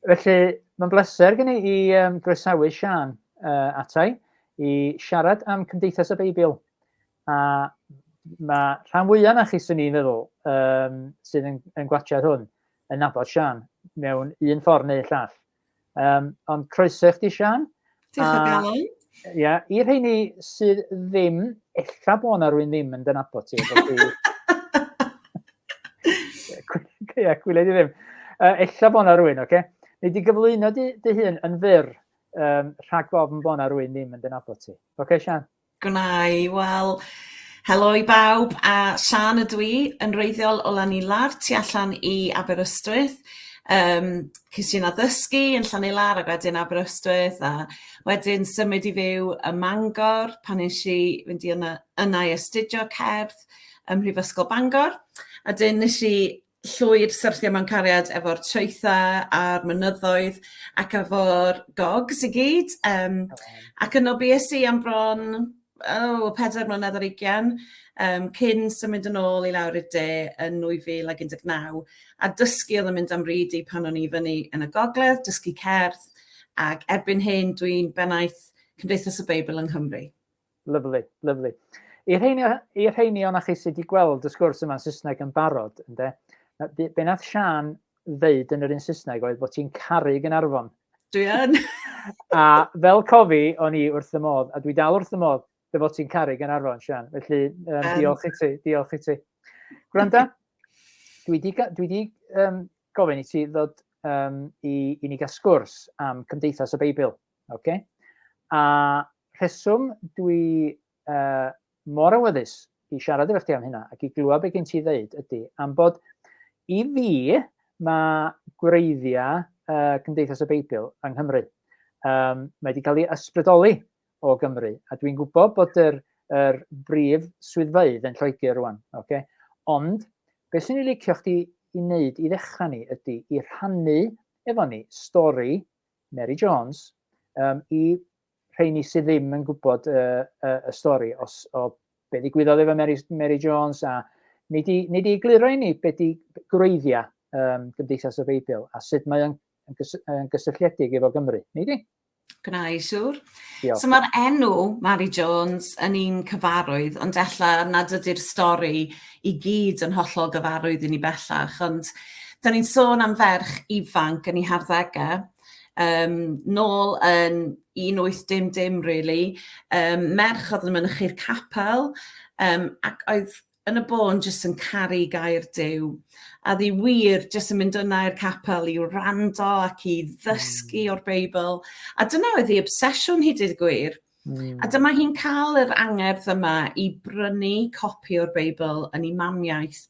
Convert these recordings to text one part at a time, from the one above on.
Felly, mae'n bleser gen i groesawu Siân atai i siarad am Cymdeithas y Beibl. A mae rhan fwyaf na chi sy'n ni'n feddwl sydd yn gwachod hwn yn nabod Siân mewn un ffordd neu llall. Ond croeso chdi, Siân. Diolch o galon. Ia, i'r rheini sydd ddim, ella bod na rwy'n ddim yn dy nabod ti. Ia, gwyliau di ddim. Ella bod na rwy'n, oce? Neu di gyflwyno dy hun yn fyr rhag gofn bod na rwy'n ddim yn dy nabod ti. Oce, Siân? Gwna i, wel, helo i bawb, a Siân ydw i, yn wreiddiol o Llanilard, tu allan i Aberystwyth. Cys i'n addysgu yn Llanilard ac wedyn Aberystwyth, a wedyn symud i fyw ym Mangor pan nes i fynd i yna i astudio cerdd ym Mhrifysgol Bangor. A dyn nes i llwy'r syrthio mewn cariad efo'r trwytha a'r mynyddoedd ac efo'r gogs i gyd. Ac yno bues i am bron 4 mlynedd ar 20, cyn symud yn ôl i lawr i'r de yn 2019, a dysgu oedd yn mynd am ridi pan o'n i fyny yn y gogledd, dysgu cerdd, ac erbyn hyn dwi'n bennaeth Cymdeithas y Beibl yng Nghymru. Lyfli, lyfli. I'r rheini o'na chi sydd wedi gweld y sgwrs yma'n Saesneg yn barod, ynde? Be nath Siân ddeud yn yr un Saesneg oedd bod ti'n caru Ganolfan. Dwi yn. A fel cofi, o'n i wrth y modd, a dwi dal wrth y modd, dy fod ti'n caru Ganolfan, Siân. Felly, diolch i ti, diolch i ti. Gwranda, dwi di gofyn i ti ddod i ni gael sgwrs am Cymdeithas y Beibl. Okay? A rheswm dwi mor awyddus i siarad efo chdi am hynna ac i glywed be gen ti ddeud ydy am bod i fi mae gwreiddiau Cymdeithas y Beibl yng Nghymru. Mae wedi cael ei ysbrydoli o Gymru a dwi'n gwybod bod yr brif swyddfeydd yn Lloegr rwan. Okay? Ond beth sy'n ei licio chdi i wneud i ddechrau ni ydy i rhannu efo ni stori Mary Jones i rheini sydd ddim yn gwybod y stori o be ddigwyddodd efo Mary Jones a nid i egluro i ni be di gwreiddiau Gymdeithas y Beibl a sut mae yn gysylltiedig efo Gymru. Nid i? Gwna i, siwr. So mae'r enw Mary Jones yn un cyfarwydd, ond ella nad ydy'r stori i gyd yn hollol gyfarwydd i ni bellach. Ond da ni'n sôn am ferch ifanc yn ei harddegau, nôl yn 1800, really. Merch oedd yn mynychu'r capel, ac oedd yn y bôn jyst yn caru gair Duw. A ddi wir jyst yn mynd yna i'r capel i wrando ac i ddysgu o'r Beibl. A dyna oedd ei obsesiwn hi dydd gwir. A dyma hi'n cael yr angerdd yma i brynu copi o'r Beibl yn ei mamiaeth.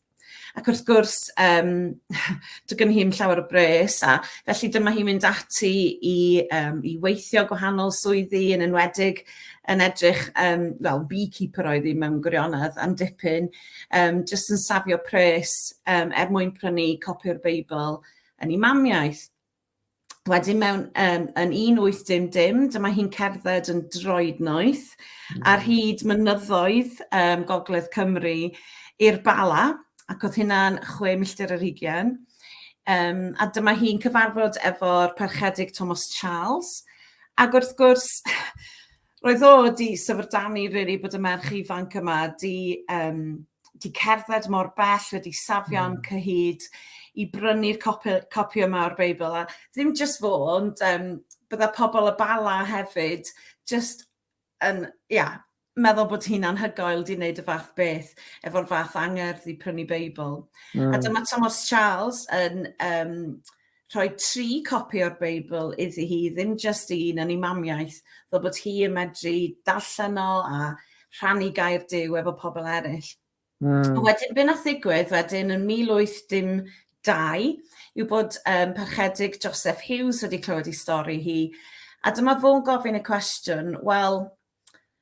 Ac wrth gwrs, doedd gen hi'n llawer o bres, a felly dyma hi'n mynd ati i weithio gwahanol swyddi yn enwedig yn edrych, beekeeper oedd hi mewn gwirionedd am dipyn, jyst yn safio pres mwyn prynu copi o'r Beibl yn ei mamiaeth. Wedyn mewn yn 1800, dyma hi'n cerdded yn droednoeth ar hyd mynyddoedd Gogledd Cymru i'r Bala, ac oedd hynna'n 6 milltir ar 20. A dyma hi'n cyfarfod efo'r parchedig Thomas Charles. Ac wrth gwrs, roedd o wedi syfrdanu really bod y merch ifanc yma di cerdded mor bell, wedi safio am cyhyd i brynu'r copi yma o'r Beibl. A ddim jyst fo, ond bydda pobl y Bala hefyd jyst yn, meddwl bod hi'n anhygoel di wneud y fath beth efo'r fath angerdd i prynu Beibl. A dyma Thomas Charles yn rhoi 3 copi o'r Beibl iddi hi, ddim just un yn ei mamiaeth, fel bod hi yn medru darllen o a rhannu gair Duw efo pobl eraill. Wedyn, be nath ddigwydd wedyn yn 1802, yw bod parchedig Joseph Hughes wedi clywed ei stori hi. A dyma fo'n gofyn y cwestiwn, wel,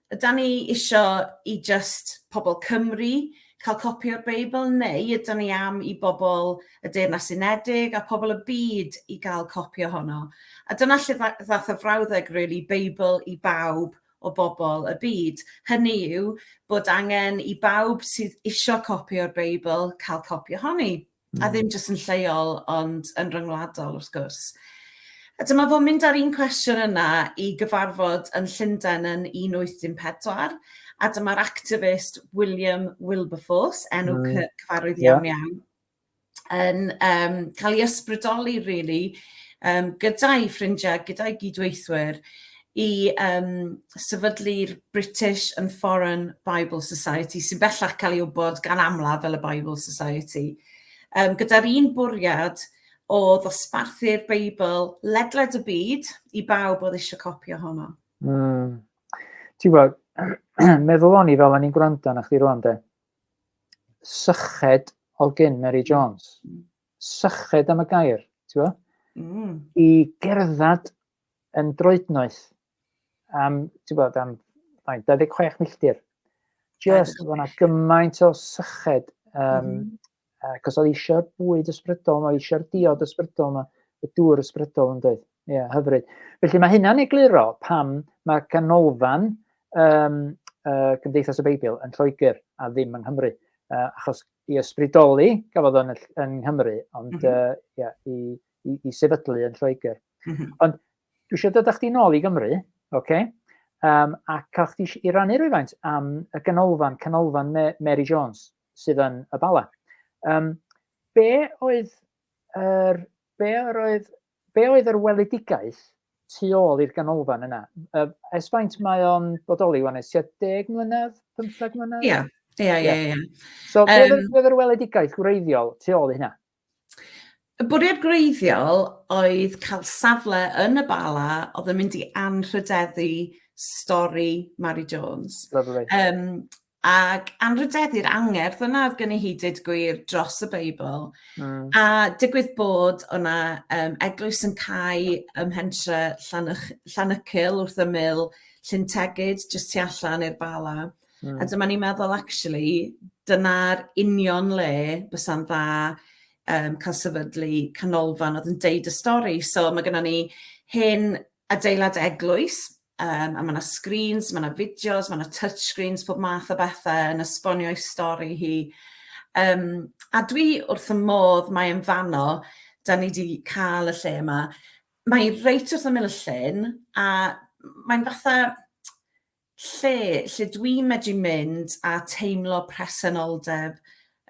yda ni isio i just pobl Cymru cael copi o'r Beibl, neu yda ni am i bobl y Deyrnas Unedig a pobl y byd i gael copi ohono. A dyna lle ddath y frawddeg, really, Beibl i bawb o bobl y byd. Hynny yw bod angen i bawb sydd isio copi o'r Beibl cael copi ohoni. A ddim jyst yn lleol, ond yn ryngwladol, wrth gwrs. A dyma fo'n mynd ar un cwestiwn yna i gyfarfod yn Llundain yn 1814, a dyma'r activist William Wilberforce, enw cyfarwydd iawn iawn, yn cael ei ysbrydoli, really, gyda'i ffrindiau, gyda'i gydweithwyr, i sefydlu'r British and Foreign Bible Society, sy'n bellach cael ei wybod gan amlaf fel y Bible Society, gyda'r un bwriad o ddosbarthu'r Beibl ledled y byd i bawb oedd eisiau copi ohono. Ti'n gwybod, meddwl o'n i fel o'n i'n gwrando na chdi rwan de, syched o gyn Mary Jones, syched am y gair, ti'n gwybod? I gerddad yn droednoeth am, ti'n gwybod, am 26 milltir. Just o'na gymaint o syched, cos oedd eisiau'r bwyd ysbrydol, oedd eisiau'r diod ysbrydol, y dŵr ysbrydol yn dweud. Ie, hyfryd. Felly mae hynna'n egluro pam mae Ganolfan Gymdeithas y Beibl yn Lloegr a ddim yng Nghymru. Achos i ysbrydoli gafodd o'n yng Nghymru, ond i sefydlu yn Lloegr. Ond dwi eisiau dod â chdi nôl i Gymru, a cael chdi i rannu rhywfaint am y Ganolfan Mary Jones sydd yn y Bala. Be oedd yr weledigaeth tu ôl i'r Ganolfan yna? Esfaint mae o'n bodoli wan, tua 10 mlynedd, 15 mlynedd? Ie. So, be oedd yr weledigaeth gwreiddiol tu ôl i hynna? Y bwriad gwreiddiol oedd cael safle yn y Bala oedd yn mynd i anrhydeddu stori Mary Jones. Lovely. Ac anrhydeddu'r angerdd yna oedd gen i hyd gwir dros y Beibl. A digwydd bod o'na eglwys yn cau ym mhentre Llanycil wrth ymyl Llyn Tegid, jyst tu allan i'r Bala. A dyma ni'n meddwl, actually, dyna'r union le bysa'n dda cael sefydlu Canolfan oedd yn deud y stori. So mae gennym ni hen adeilad eglwys, a mae yna screens, mae yna fideos, mae yna touchscreens, pob math o bethau yn esbonio ei stori hi. A dwi wrth y modd mae'n fanno, da ni wedi cael y lle yma. Mae reit wrth ymyl y llyn, a mae'n fatha lle dwi'n medru mynd a teimlo presenoldeb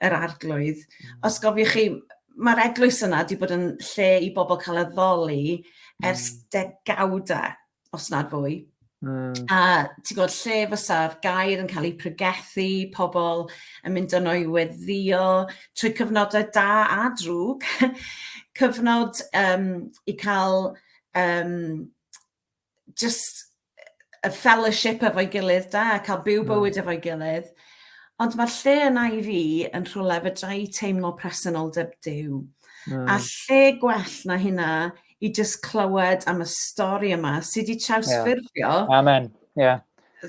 yr arglwydd. Os gofiwch chi, mae'r eglwys yna wedi bod yn lle i bobl cael addoli ers degawdau, os nad fwy. A ti'n gwybod, lle fysa'r gair yn cael ei pregethu, pobl yn mynd yno i weddio, trwy cyfnodau da a drwg. Cyfnod i cael just y fellowship efo'i gilydd da, cael byw bywyd efo'i gilydd. Ond mae'r lle yna i fi yn rhywle fedra i teimlo presenoldeb Duw. A lle gwell na hynna i just clywed am y stori yma sydd wedi trawsffurfio. Amen, ie.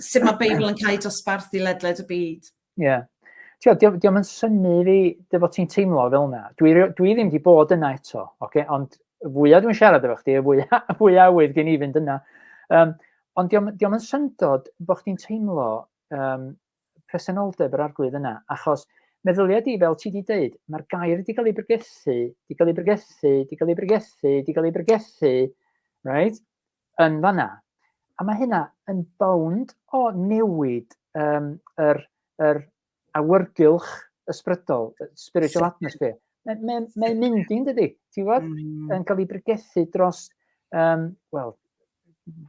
Sut mae Beibl yn cael ei dosbarthu ledled y byd. Ie. Diolch yn synnu fi dy fod ti'n teimlo fel yna. Dwi ddim wedi bod yna eto, ond fwyaf dwi'n siarad efo chdi, fwyaf wydd gen i fynd yna. Ond diolch yn syndod bod chdi'n teimlo presenoldeb yr arglwydd yna, achos meddyliad i fel ti wedi dweud, mae'r gair wedi cael ei bregethu, right, yn fanna. A mae hynna yn bound o newid yr awyrgylch ysbrydol, spiritual atmosphere. Mae'n mynd i'n dydi, ti'n gwybod? Yn cael ei bregethu dros,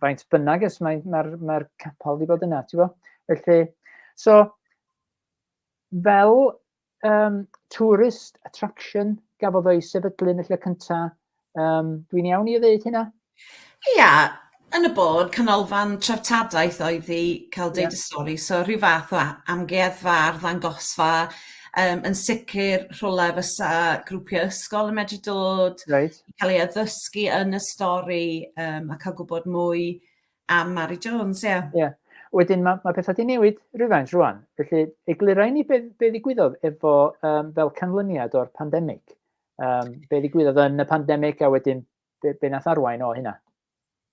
faint bynnag ys mae'r capel wedi bod yna, ti'n gwybod? Felly, so, fel tourist attraction gafodd o'i sefydlu yn y lle cyntaf, dwi'n iawn i ddeud hynna? Ia, yn y bod, Canolfan treftadaeth oedd i cael deud y stori, so rhyw fath o amgueddfa, ddangosfa, yn sicr rhywle fysa grwpiau ysgol yn medru dod, cael ei addysgu yn y stori, a cael gwybod mwy am Mary Jones, ie. Ie. Wedyn mae pethau wedi newid rhywfaint rwan. Felly, eglura i ni be ddigwyddodd efo fel canlyniad o'r pandemig. Be ddigwyddodd yn y pandemig a wedyn be nath arwain o hynna.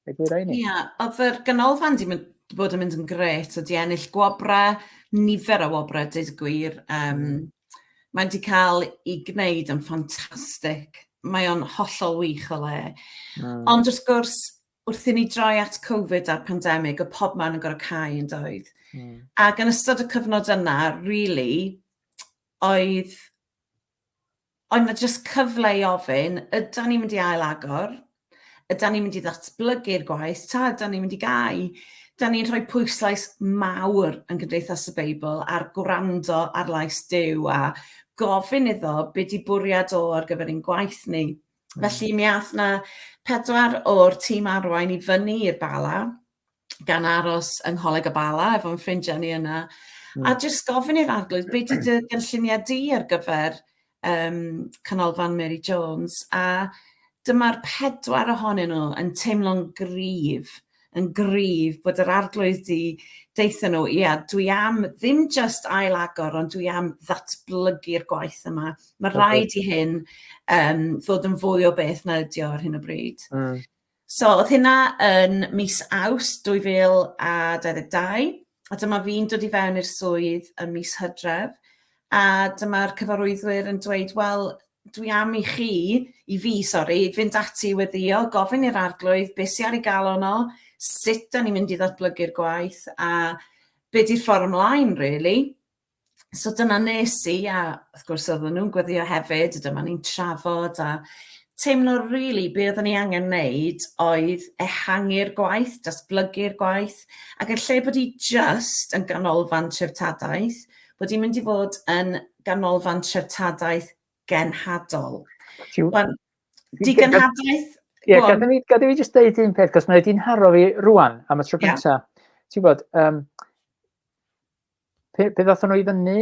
Eglura i ni. Ia, oedd yr Ganolfan wedi bod yn mynd yn gret, oedd wedi ennill gwobrau, nifer o wobrau, dweud gwir. Mae wedi cael ei gwneud yn ffantastig. mae o'n hollol wych o le. Ond wrth gwrs, wrth i ni droi at Covid a'r pandemig, y pob man yn gorau cau yn doedd. Ac yn ystod y cyfnod yna, really, oedd yna jyst cyfle i ofyn, yda ni'n mynd i ail-agor, yda ni'n mynd i ddatblygu'r gwaith, ta yda ni'n mynd i gau. Da ni'n rhoi pwyslais mawr yn Gymdeithas y Beibl ar gwrando ar lais Duw a gofyn iddo beth di bwriad o ar gyfer ein gwaith ni. Felly mi ath na 4 o'r tîm arwain i fyny i'r Bala, gan aros yng Ngholeg y Bala efo'n ffrindiau ni yna, a jyst gofyn i'r arglwydd beth di dy gynlluniau di ar gyfer Canolfan Mary Jones, a dyma'r 4 ohonyn nhw yn teimlo'n gryf bod yr arglwydd di deithio nhw, dwi am ddim just ail-agor, ond dwi am ddatblygu'r gwaith yma. Mae rhaid i hyn ddod yn fwy o beth na ydi o ar hyn o bryd. So, oedd hynna yn mis Awst 2022, a dyma fi'n dod i fewn i'r swydd yn mis Hydref, a dyma'r cyfarwyddwyr yn dweud, wel, dwi am i fi, fynd ati weddio, gofyn i'r arglwydd, beth sy'n ar ei gael ono, sut da ni'n mynd i ddatblygu'r gwaith, a beth di'r ffordd ymlaen, really. So dyna nes i, a wrth gwrs oedden nhw'n gweddio hefyd, a dyma ni'n trafod, a teimlo, really, be oedden ni angen wneud oedd ehangu'r gwaith, datblygu'r gwaith, ac yn lle bod i just yn ganolfan treftadaeth, bod i'n mynd i fod yn ganolfan treftadaeth genhadol. Di genhadaeth... Ie, gada fi jyst deud un peth, cos mae wedi'n haro fi rwan am y tro gyntaf. Ti'n bod, pe ddathon nhw i fyny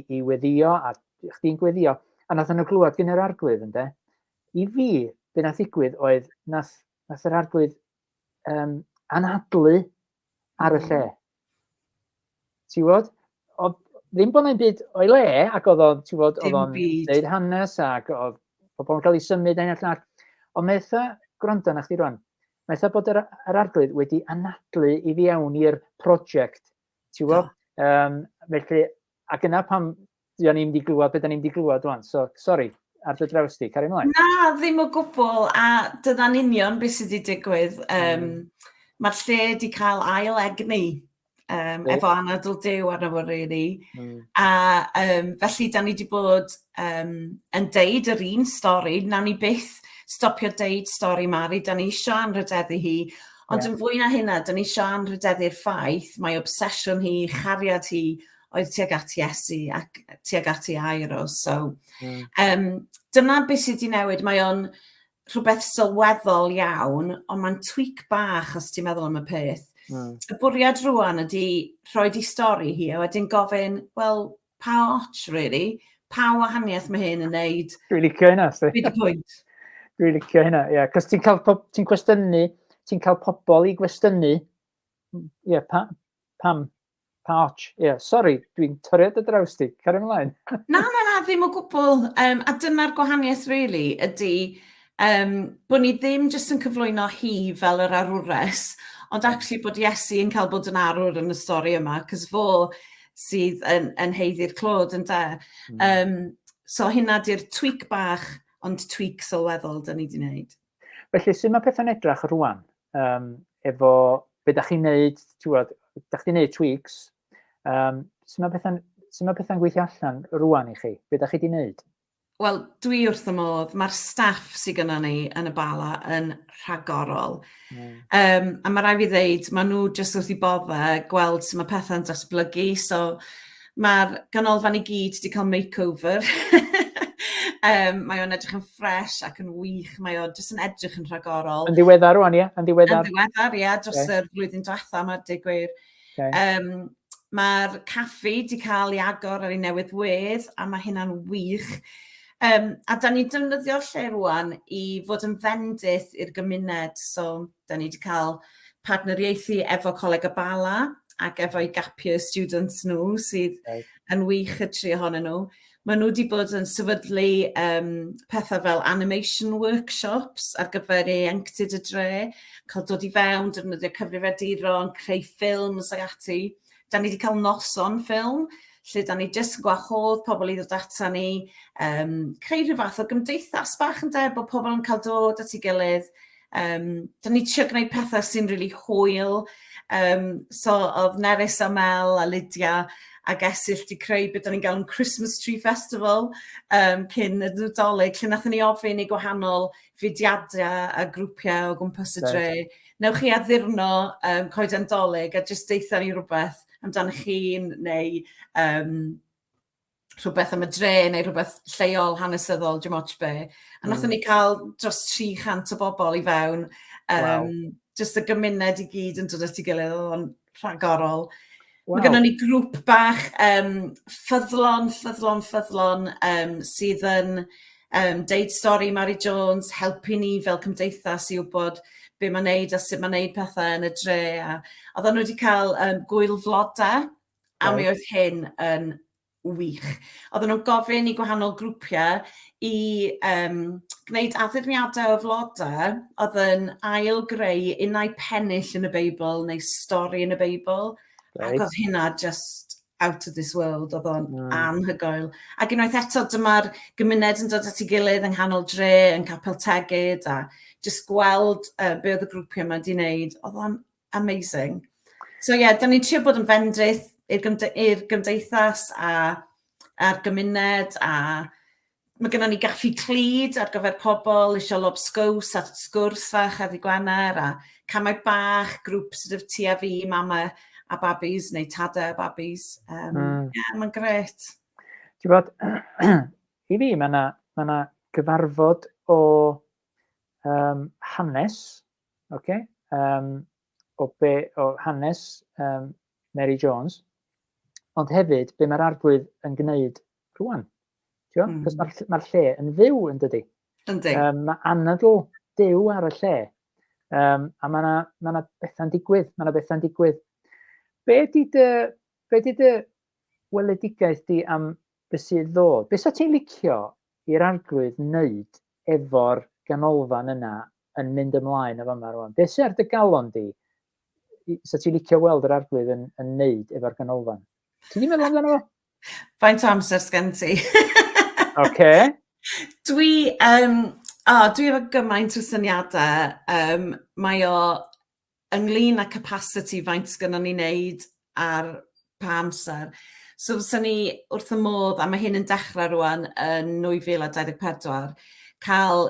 i weddio, a chdi'n gweddio, a nath nhw glwad gen yr arglwydd, ynddo? I fi, be nath ddigwydd oedd, nath yr arglwydd anadlu ar y lle. Ti'n bod? Ddim bod na'n byd o'i le, ac oedd o'n neud hanes, ac oedd pobl yn cael ei symud ein allan. Ond mae eitha, gwrando na chdi rwan, mae eitha bod yr arglwydd wedi anadlu i fewn i'r prosiect, ti'n gwybod? Felly, ac yna pam da ni'n mynd i glwad beth da ni'n mynd i glwad rwan. So, sori, ar dy draws di, cari ymlaen. Na, ddim o gwbl, a dyna'n union beth sydd wedi digwydd. Mae'r lle wedi cael ail-egni efo anadl Duw arno fo, really. A felly, da ni wedi bod yn deud yr un stori, nawn ni byth stopio deud stori Mari, da ni isio anrhydeddu hi, ond yn fwy na hynna, da ni isio anrhydeddu'r ffaith, mae obsesiwn hi, chariad hi, oedd tuag at Iesu ac tuag at ei airo. So, dyna beth sydd wedi newid, mae o'n rhywbeth sylweddol iawn, ond mae'n tweak bach os ti'n meddwl am y peth. Y bwriad rwan ydy rhoi di stori hi, a wedyn gofyn, wel, pa och, really? Pa wahaniaeth mae hyn yn neud? Dwi'n licio hynna, sti. Byd y pwynt. Dwi'n licio hynna, ie. Cos ti'n gwestiynu, ti'n cael pobl i gwestiynu, ie, pam, pa och. Ie, sori, dwi'n torri at y draws ti, cari ymlaen. Na, ddim o gwbl. A dyna'r gwahaniaeth, really, ydy bod ni ddim jyst yn cyflwyno hi fel yr arwres, ond actually bod Iesu yn cael bod yn arwr yn y stori yma, cos fo sydd yn heiddi'r clod yn de. So hynna di'r tweak bach, ond tweak sylweddol da ni wedi wneud. Felly, sy'n mae pethau'n edrach rwan, efo be da chi'n neud, da chi'n neud tweaks, sy'n mae pethau'n gweithio allan rwan i chi? Be da chi wedi neud? Wel, dwi wrth y modd, mae'r staff sydd gyda ni yn y Bala yn rhagorol. A mae rai fi ddeud, maen nhw jyst wrth i boddau gweld sy'n mae pethau'n datblygu, so mae'r ganolfan i gyd wedi cael makeover. Mae o'n edrych yn ffres ac yn wych, mae o'n jyst yn edrych yn rhagorol. Yn ddiweddar rwan, ie? Yn ddiweddar, ie, dros yr flwyddyn diwetha, mae'r digwyr. Mae'r caffi wedi cael ei agor ar ei newyddwydd, a mae hynna'n wych. A da ni defnyddio'r lle rwan i fod yn fendith i'r gymuned, so da ni wedi cael partneriaethu efo Coleg y Bala ac efo ei gapio students nhw sydd yn wych y tri ohonyn nhw. Maen nhw wedi bod yn sefydlu pethau fel animation workshops ar gyfer ieuenctid y dre, cael dod i fewn, defnyddio cyfrifiaduron, creu ffilms ac ati. Da ni wedi cael noson ffilm, lle da ni jyst yn gwahodd pobl i ddod ata ni, creu rhyw fath o gymdeithas bach yn bod pobl yn cael dod at ei gilydd. Da ni trio gwneud pethau sy'n really hwyl. So oedd Nerys a Mel a Lydia ac Esyll di creu beth da ni'n gael yn Christmas Tree Festival cyn y Nadolig, lle nathon ni ofyn i gwahanol fudiadau a grwpiau o gwmpas y dre. Newch chi addurno coeden dolig a jyst deitha ni rhywbeth amdano'ch chi neu rhywbeth am y dre neu rhywbeth lleol hanesyddol, dim ots be. A nathon ni cael dros 300 o bobl i fewn. Jyst y gymuned i gyd yn dod at ei gilydd, oedd o'n rhagorol. Mae gennym ni grŵp bach ffyddlon sydd yn deud stori Mary Jones, helpu ni fel Cymdeithas i wybod be mae'n neud a sut mae'n neud pethau yn y dre. Oedden nhw wedi cael gwyl flodau, a mi oedd hyn yn wych. Oedden nhw'n gofyn i gwahanol grwpiau i gwneud addurniadau o flodau oedd yn ail-greu unau pennill yn y Beibl neu stori yn y Beibl. Ac oedd hynna just out of this world, oedd o'n anhygoel. Ac unwaith eto, dyma'r gymuned yn dod at ei gilydd yng nghanol dre, yn Capel Tegid, a just gweld be oedd y grwpiau yma wedi wneud. Oedd o'n amazing. So da ni'n trio bod yn fendrith i'r Gymdeithas a'r gymuned, a mae gennym ni gaffi clud ar gyfer pobl, eisiau lob sgws a sgwrs fach ar ddi Gwener, a camau bach, grŵp sydd of ti a fi, mama a babis, neu tadau a babis. Mae'n gret. Ti'n bod, i fi, mae yna gyfarfod o hanes, o hanes Mary Jones, ond hefyd be mae'r arglwydd yn gwneud rwan. Cos mae'r lle yn fyw yn dydi. Mae anadl dew ar y lle. A mae yna bethau'n digwydd. Be di dy weledigaeth di am beth sydd ddod? Be sa ti'n licio i'r arglwydd wneud efo'r ganolfan yna yn mynd ymlaen efo yma rwan? Be sy'n ar dy galon di? Sa ti'n licio weld yr arglwydd yn wneud efo'r ganolfan? Ti di meddwl amdano fo? Faint o amser sgen ti? Dwi efo gymaint o syniadau. Mae o ynglyn â capacity faint gynnon ni wneud ar pa amser. So fysa ni wrth y modd, a mae hyn yn dechrau rwan yn 2024, cael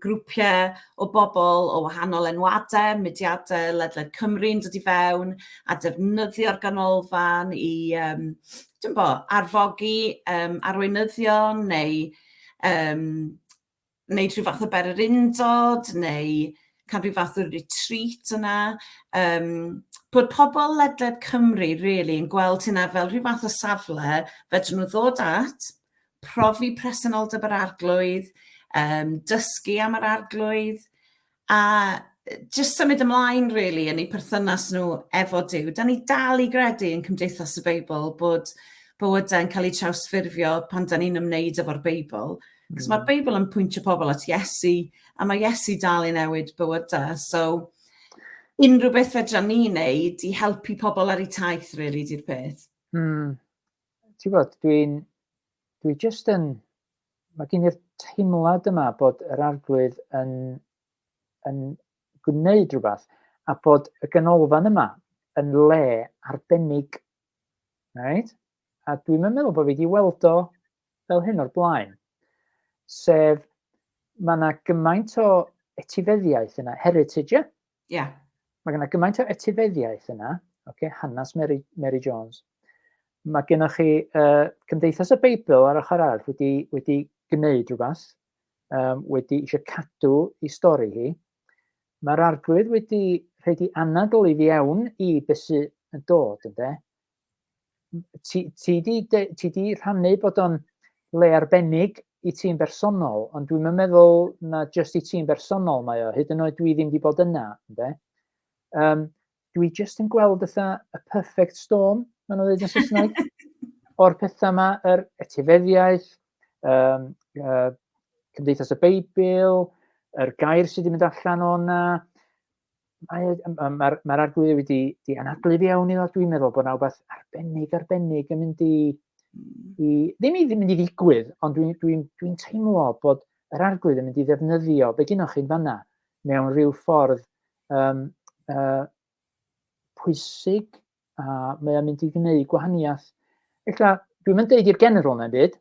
grwpiau o bobl o wahanol enwadau, mudiadau, ledled Cymru yn dod i fewn, a defnyddio'r ganolfan i arfogi arweinyddion, neu wneud rhyw fath o bererindod, neu cael rhyw fath o retreat yna. Bod pobl ledled Cymru really, yn gweld hynna fel rhyw fath o safle fedrwn nhw ddod at, profi presenoldeb yr arglwydd, dysgu am yr arglwydd, a just symud ymlaen really yn eu perthynas nhw efo Duw. Da ni dal i gredu yn Cymdeithas y Beibl bod bywydau'n cael eu trawsffurfio pan da ni'n ymwneud efo'r Beibl. Cos mae'r Beibl yn pwyntio pobl at Iesu, a mae Iesu dal i newid bywydau. So, unrhyw beth fedra ni wneud i helpu pobl ar eu taith, really, di'r peth. Ti'n bod, dwi just yn... Mae gen i'r teimlad yma bod yr arglwydd yn gwneud rhywbeth, a bod y ganolfan yma yn le arbennig. Right? A dwi'n meddwl bod fi wedi weld o fel hyn o'r blaen. Sef, mae yna gymaint o etifeddiaeth yna, heritage, Ie. Mae yna gymaint o etifeddiaeth yna, hanes Mary Jones. Mae gennych chi Cymdeithas y Beibl ar ochr arall wedi gwneud rhywbeth, wedi eisiau cadw i stori hi. Mae'r arglwydd wedi rhaid i anadl i fewn i beth sydd yn dod, ynddo? Ti di rhannu bod o'n le arbennig i ti'n bersonol, ond dwi'n meddwl na just i ti'n bersonol mae o, hyd yn oed dwi ddim wedi bod yna. Dwi just yn gweld y perfect storm, maen nhw'n dweud yn Saesneg, o'r pethau yma, yr etifeddiaeth, Cymdeithas y Beibl, yr gair sydd wedi mynd allan o'na, Mae'r arglwydd wedi anadlu fi iawn iddo, dwi'n meddwl bod yna rhywbeth arbennig yn mynd ddim i mynd i ddigwydd, ond dwi'n teimlo bod yr arglwydd yn mynd i ddefnyddio be gynnwch chi'n fanna mewn rhyw ffordd pwysig, a mae o'n mynd i gwneud gwahaniaeth. Ella, dwi'n mynd deud i'r generol na'n byd,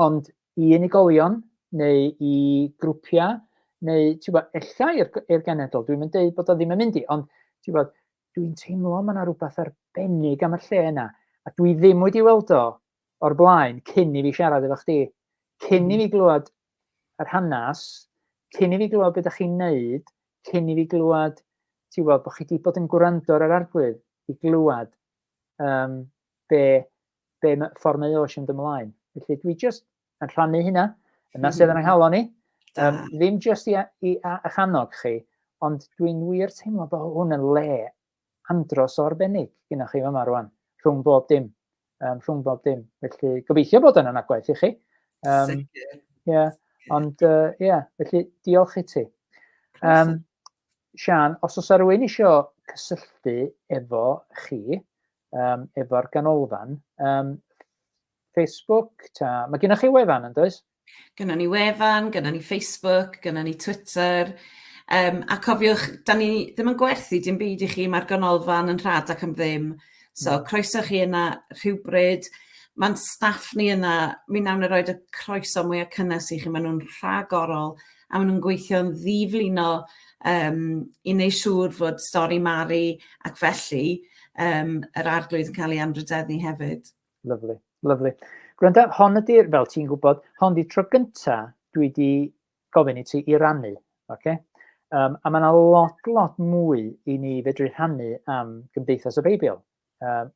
ond i unigolion neu i grwpiau, neu ella i'r genedl, dwi'n mynd deud bod o ddim yn mynd i, ond dwi'n teimlo mae yna rhywbeth arbennig am y lle yna, a dwi ddim wedi weld o o'r blaen cyn i fi siarad efo chdi, cyn i fi glywed yr hanes, cyn i fi glywed beth ydych chi'n neud, cyn i fi glywed, bod chi wedi bod yn gwrando ar yr arglwydd, i glywed ffordd mae o eisiau mynd ymlaen. Felly dwi jyst yn rhannu hynna, yna sydd yn anghalon ni. Ddim jyst i eich annog chi, ond dwi'n wir teimlo bod hwn yn le andros o arbennig gyda chi yma rwan, rhwng bob dim. Felly gobeithio bod yna'n agwaith i chi. Felly diolch i ti. Siân, os oes rhywun eisiau cysylltu efo chi, efo'r Ganolfan, Facebook, mae gennych chi wefan yn does? Gynna ni wefan, gynna ni Facebook, gynna ni Twitter, a cofiwch, da ni ddim yn gwerthu dim byd i chi, mae'r Ganolfan yn rhad ac am ddim, so croeso chi yna rhywbryd, mae'n staff ni yna, mi nawn ni roed y croeso mwy o cynnes i chi, maen nhw'n rhagorol, a maen nhw'n gweithio'n ddiflino i wneud siŵr fod stori Mary ac felly yr arglwydd yn cael ei anrhydeddu hefyd. Lyfli. Gwranda, hon ydy'r, fel ti'n gwybod, hon ydy'r tro gyntaf dwi wedi gofyn i ti i rannu. Okay? A mae yna lot mwy i ni fedru rhannu am Gymdeithas y Beibl.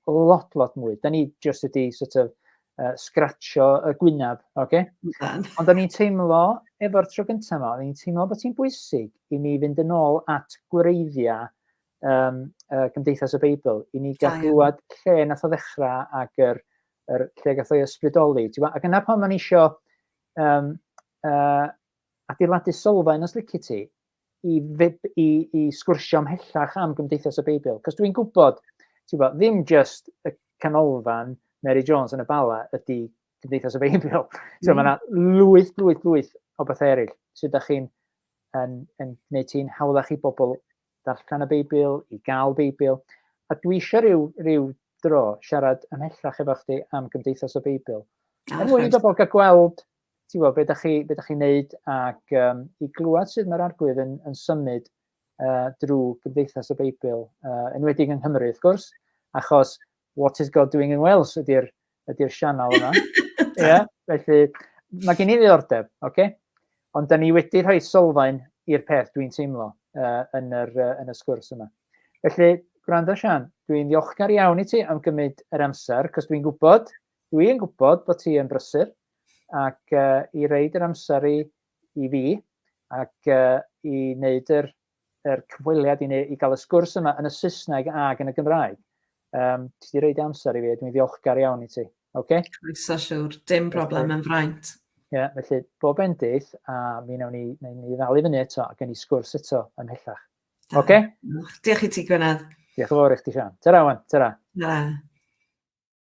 Lot mwy. Da ni just wedi scratcho y gwynab. Okay? Ond da ni'n teimlo, efo'r tro gyntaf yma, da ni'n teimlo bod ti'n bwysig i ni fynd yn ôl at gwreiddiau Gymdeithas y Beibl. I ni gael glwad lle nath o ddechrau ac lle gath o'i ysbrydoli. Ac yna pan ma'n eisiau adeiladu sylfaen os lici ti i sgwrsio ymhellach am Gymdeithas y Beibl. Cos dwi'n gwybod, ddim just y Ganolfan Mary Jones yn y Bala ydy Gymdeithas y Beibl. Mae yna lwyth o beth eraill sydd ydych chi'n gwneud ti'n hawddach i bobl darllen y Beibl, i gael Beibl. A dwi eisiau rhyw dro siarad ymhellach efo chdi am Gymdeithas y Beibl. Mwy i bobl gael gweld be ydych chi'n neud ac i glwad sydd mae'r arglwydd yn symud drwy Gymdeithas y Beibl, enwedig yng Nghymru, wrth gwrs, achos What is God Doing in Wales ydy'r sianel yma. Felly mae gen i ddiddordeb, ond da ni wedi rhoi sylfaen i'r peth dwi'n teimlo yn y sgwrs yma. Felly, gwrando Siân, dwi'n ddiolchgar iawn i ti am gymryd yr amser, cos dwi'n gwybod bod ti yn brysur, ac i reid yr amser i fi, ac i wneud yr cyfweliad i gael y sgwrs yma yn y Saesneg ac yn y Gymraeg. Ti wedi reid amser i fi, dwi'n ddiolchgar iawn i ti. Croeso siwr, dim broblem yn fraint. Felly, bob bendith, a mi wnawn ni ddal i fyny eto ac yn ei sgwrs eto ymhellach. Diolch i ti, Gwynedd. Diolch yn fawr i chdi, Siân. Ta-ra wan, ta-ra.